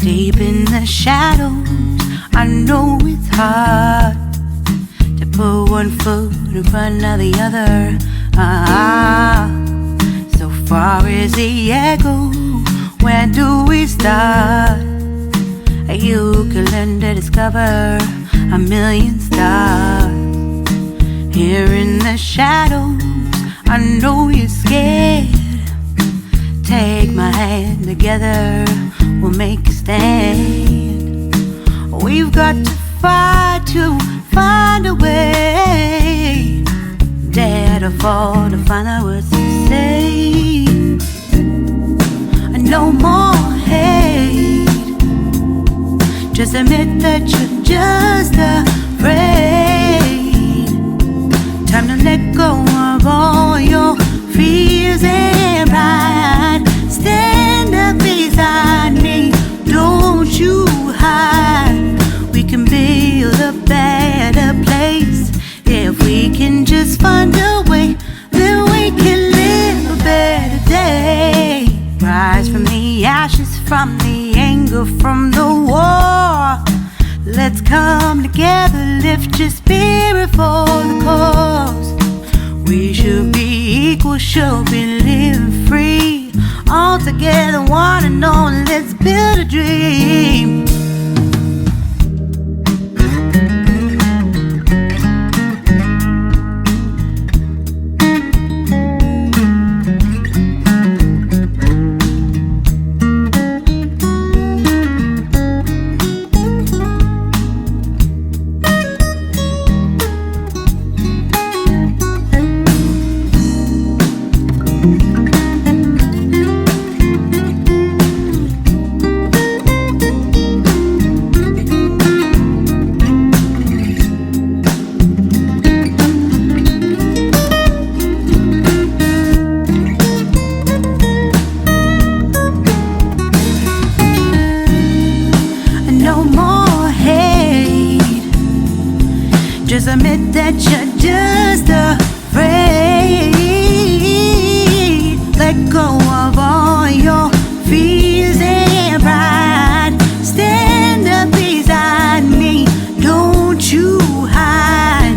Deep in the shadows, I know it's hard to put one foot in front of the other. So far as the echo, where do we start? You can learn to discover a million stars. Here in the shadows, I know you're scared. Take my hand, together we'll make a stand. We've got to fight to find a way. Dare to fall to find out what to say. No more hate. Just admit that you're just afraid. Time to let go of all your fears and pride. Stand up beside me, don't you hide. We can build a better place. If we can just find a way, then we can live a better day. Rise from the ashes, from the anger, from the war. Let's come together, lift your spirit for the cause. We should be equal, should be living free. All together, one and all, let's build a dream. Just admit that you're just afraid. Let go of all your fears and pride. Stand up beside me, don't you hide.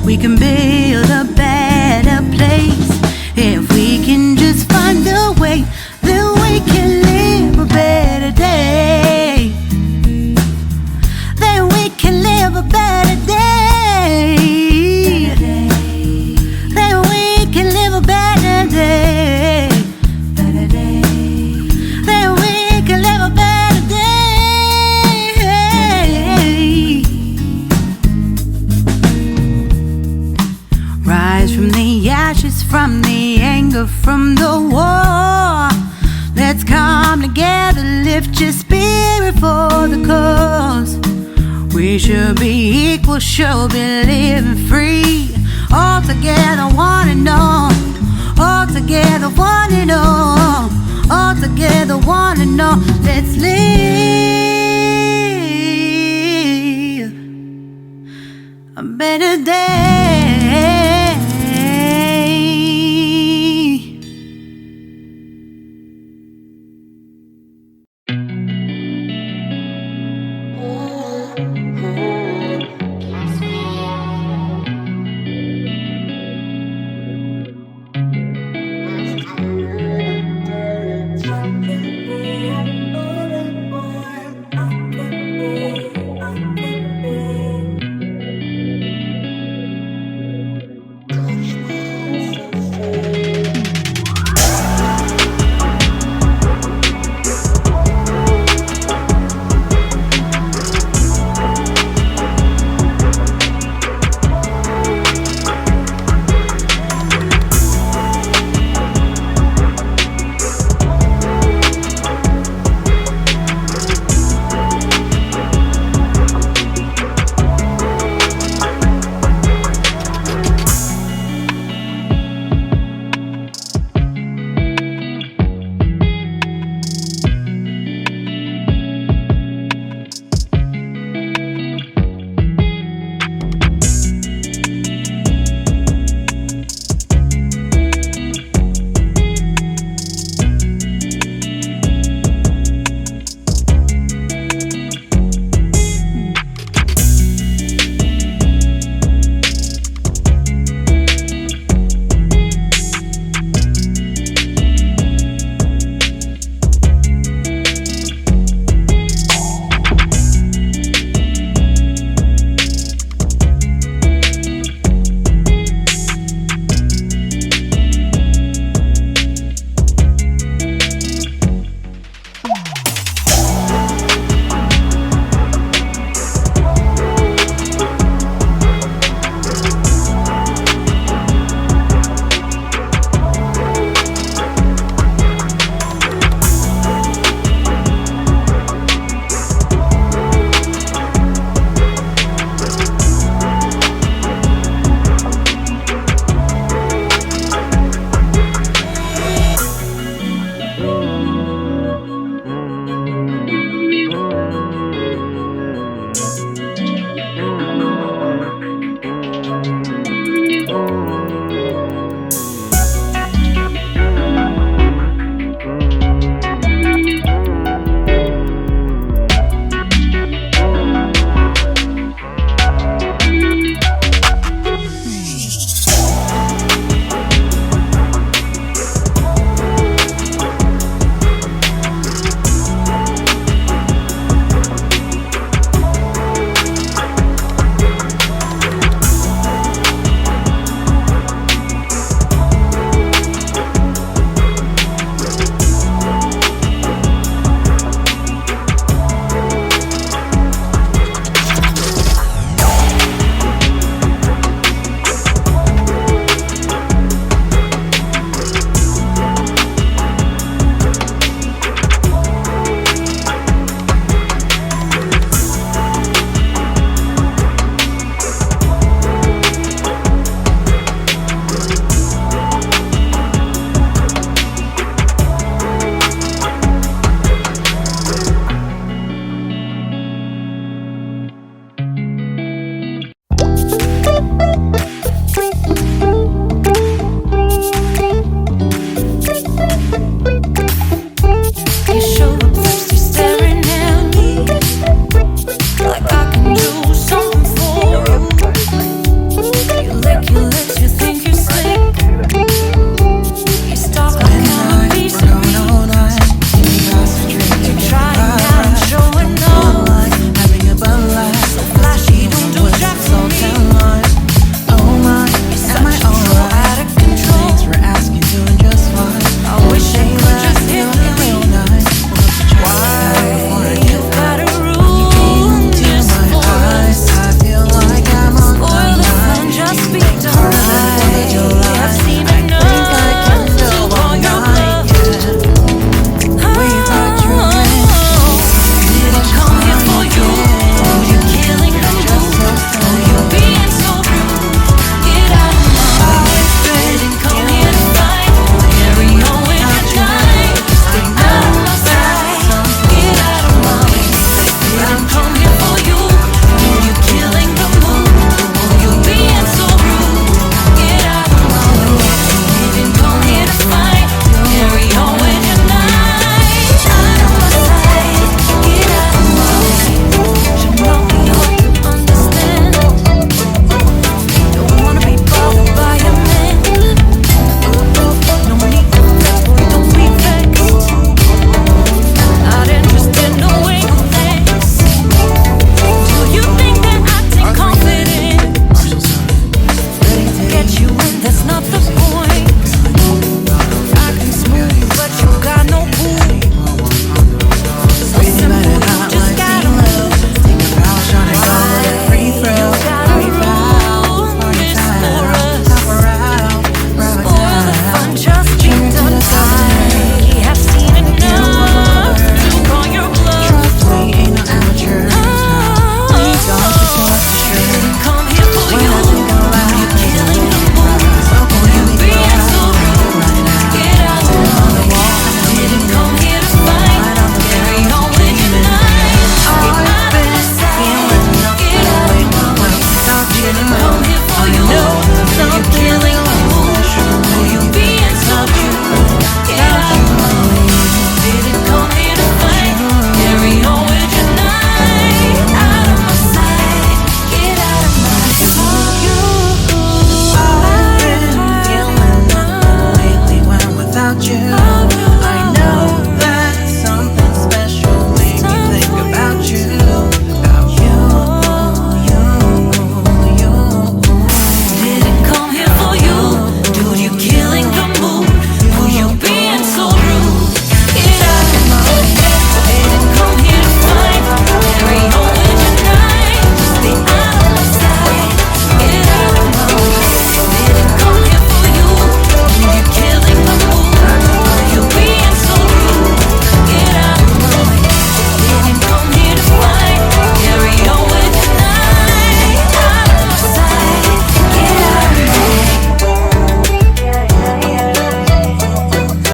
We can build a better place. If we can just find a way, then we can live a better day. Then we can live a better day. Then we can live a better day. Then we can live a better day. Rise from the ashes, from the anger, from the war. Let's come together, lift your spirit for the cause. We should be equal, should be living free. All together, one and all. All together, one and all. All together, one and all. Let's live a better day.